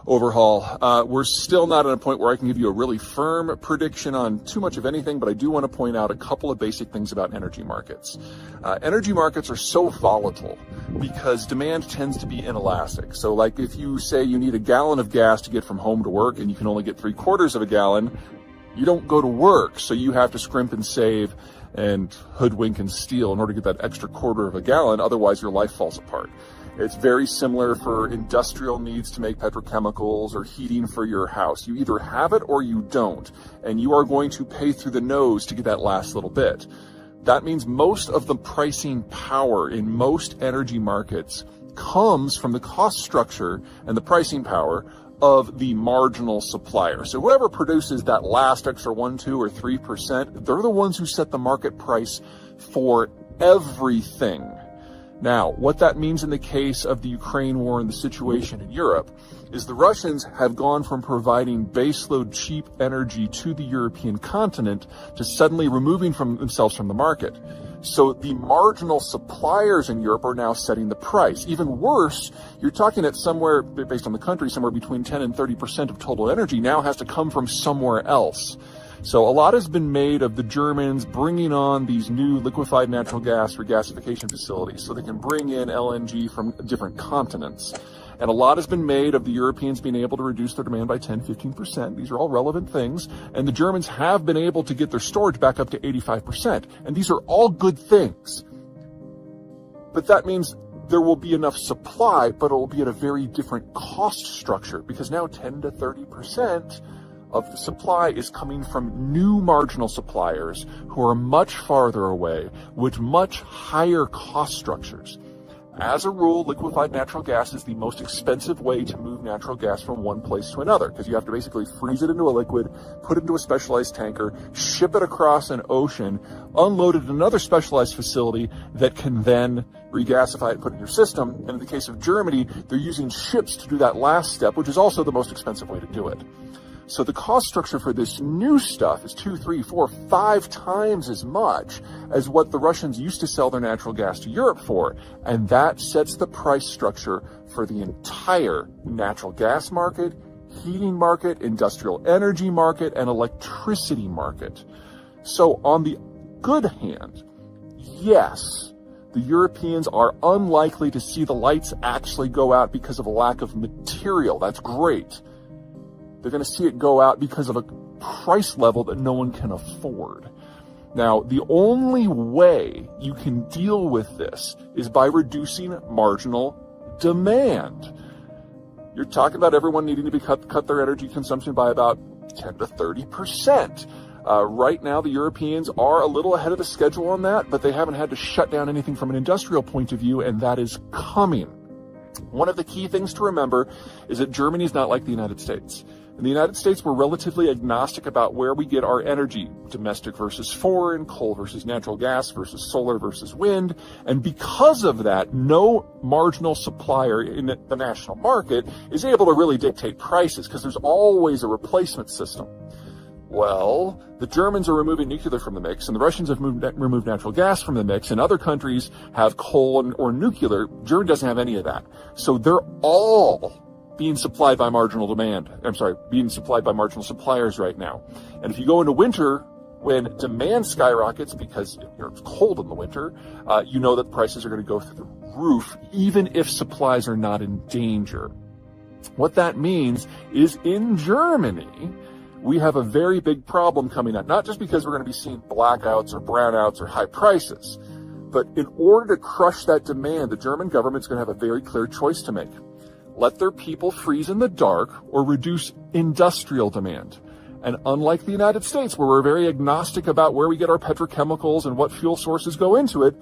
overhaul. We're still not at a point where I can give you a really firm prediction on too much of anything, but I do want to point out a couple of basic things about energy markets. Energy markets are so volatile because demand tends to be inelastic. So like if you say you need a gallon of gas to get from home to work and you can only get 3/4 of a gallon, you don't go to work, so you have to scrimp and save and hoodwink and steal in order to get that extra 1/4 of a gallon, otherwise your life falls apart. It's very similar for industrial needs to make petrochemicals or heating for your house. You either have it or you don't, and you are going to pay through the nose to get that last little bit. That means most of the pricing power in most energy markets comes from the cost structure and the pricing power of the marginal supplier. So whoever produces that last extra 1, 2, or 3%, they're the ones who set the market price for everything. Now, what that means in the case of the Ukraine war and the situation in Europe is the Russians have gone from providing baseload cheap energy to the European continent to suddenly removing themselves from the market. So the marginal suppliers in Europe are now setting the price. Even worse, you're talking at somewhere, based on the country, somewhere between 10 and 30% of total energy now has to come from somewhere else. So a lot has been made of the Germans bringing on these new liquefied natural gas regasification facilities so they can bring in LNG from different continents. And a lot has been made of the Europeans being able to reduce their demand by 10, 15%. These are all relevant things. And the Germans have been able to get their storage back up to 85%. And these are all good things. But that means there will be enough supply, but it will be at a very different cost structure, because now 10 to 30% of the supply is coming from new marginal suppliers who are much farther away with much higher cost structures. As a rule, liquefied natural gas is the most expensive way to move natural gas from one place to another, because you have to basically freeze it into a liquid, put it into a specialized tanker, ship it across an ocean, unload it in another specialized facility that can then regasify it and put it in your system. And in the case of Germany, they're using ships to do that last step, which is also the most expensive way to do it. So the cost structure for this new stuff is 2, 3, 4, 5 times as much as what the Russians used to sell their natural gas to Europe for. And that sets the price structure for the entire natural gas market, heating market, industrial energy market, and electricity market. So on the good hand, yes, the Europeans are unlikely to see the lights actually go out because of a lack of material. That's great. They're going to see it go out because of a price level that no one can afford. Now, the only way you can deal with this is by reducing marginal demand. You're talking about everyone needing to be cut their energy consumption by about 10 to 30%. Right now, the Europeans are a little ahead of the schedule on that, but they haven't had to shut down anything from an industrial point of view, and that is coming. One of the key things to remember is that Germany is not like the United States. In the United States, we're relatively agnostic about where we get our energy, domestic versus foreign, coal versus natural gas versus solar versus wind. And because of that, no marginal supplier in the national market is able to really dictate prices because there's always a replacement system. Well, the Germans are removing nuclear from the mix, and the Russians have removed natural gas from the mix, and other countries have coal or nuclear. Germany doesn't have any of that. So they're all being supplied by marginal suppliers right now. And if you go into winter, when demand skyrockets because it's cold in the winter, you know that prices are going to go through the roof, even if supplies are not in danger. What that means is in Germany, we have a very big problem coming up, not just because we're going to be seeing blackouts or brownouts or high prices, but in order to crush that demand, the German government's going to have a very clear choice to make. Let their people freeze in the dark or reduce industrial demand. And unlike the United States, where we're very agnostic about where we get our petrochemicals and what fuel sources go into it,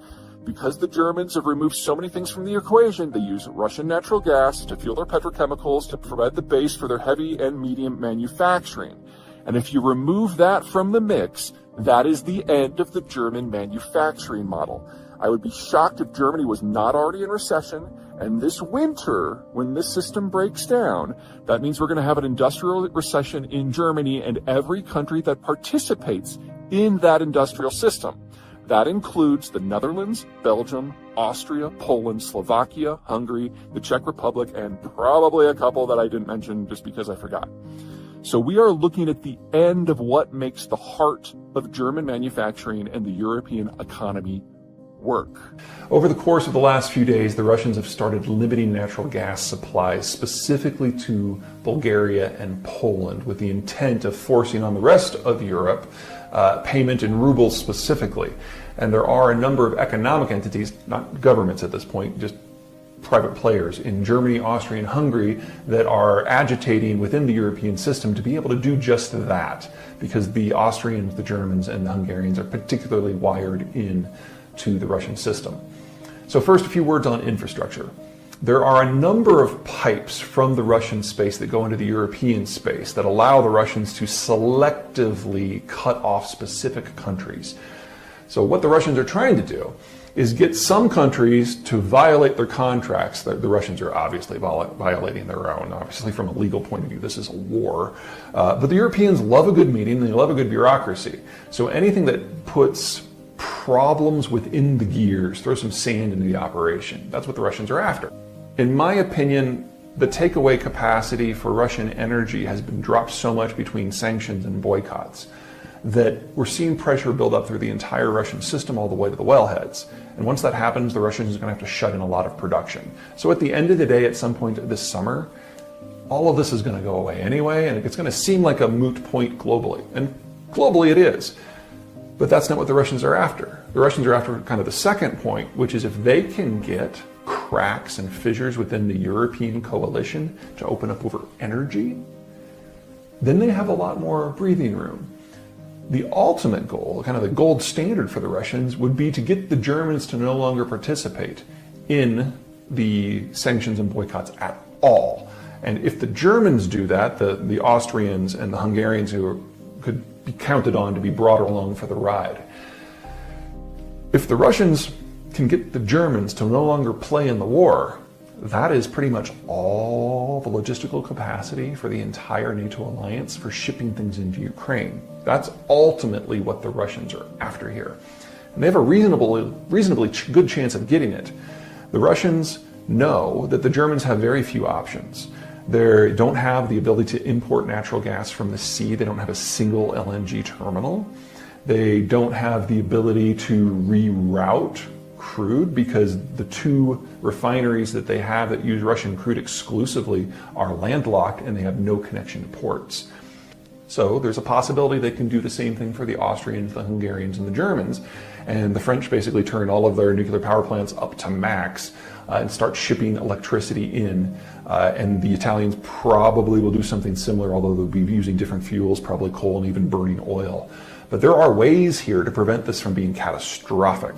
because the Germans have removed so many things from the equation, they use Russian natural gas to fuel their petrochemicals to provide the base for their heavy and medium manufacturing. And if you remove that from the mix, that is the end of the German manufacturing model. I would be shocked if Germany was not already in recession. And this winter, when this system breaks down, that means we're going to have an industrial recession in Germany and every country that participates in that industrial system. That includes the Netherlands, Belgium, Austria, Poland, Slovakia, Hungary, the Czech Republic, and probably a couple that I didn't mention just because I forgot. So we are looking at the end of what makes the heart of German manufacturing and the European economy work. Over the course of the last few days, the Russians have started limiting natural gas supplies specifically to Bulgaria and Poland with the intent of forcing on the rest of Europe payment in rubles specifically. And there are a number of economic entities, not governments at this point, just private players in Germany, Austria, and Hungary that are agitating within the European system to be able to do just that, because the Austrians, the Germans, and the Hungarians are particularly wired in to the Russian system. So first, a few words on infrastructure. There are a number of pipes from the Russian space that go into the European space that allow the Russians to selectively cut off specific countries. So what the Russians are trying to do is get some countries to violate their contracts. The Russians are obviously violating their own. Obviously, from a legal point of view, this is a war. But the Europeans love a good meeting and they love a good bureaucracy. So anything that puts problems within the gears, throw some sand into the operation. That's what the Russians are after. In my opinion, the takeaway capacity for Russian energy has been dropped so much between sanctions and boycotts that we're seeing pressure build up through the entire Russian system all the way to the wellheads. And once that happens, the Russians are going to have to shut in a lot of production. So at the end of the day, at some point this summer, all of this is going to go away anyway, and it's going to seem like a moot point globally. And globally it is. But that's not what the Russians are after. The Russians are after kind of the second point, which is if they can get cracks and fissures within the European coalition to open up over energy, then they have a lot more breathing room. The ultimate goal, kind of the gold standard for the Russians, would be to get the Germans to no longer participate in the sanctions and boycotts at all. And if the Germans do that, the Austrians and the Hungarians who could be counted on to be brought along for the ride. If the Russians can get the Germans to no longer play in the war, that is pretty much all the logistical capacity for the entire NATO alliance for shipping things into Ukraine. That's ultimately what the Russians are after here. And they have a reasonably good chance of getting it. The Russians know that the Germans have very few options. They don't have the ability to import natural gas from the sea. They don't have a single LNG terminal. They don't have the ability to reroute crude because the two refineries that they have that use Russian crude exclusively are landlocked and they have no connection to ports. So there's a possibility they can do the same thing for the Austrians, the Hungarians, and the Germans. And the French basically turn all of their nuclear power plants up to max and start shipping electricity in. And the Italians probably will do something similar, although they'll be using different fuels, probably coal and even burning oil. But there are ways here to prevent this from being catastrophic.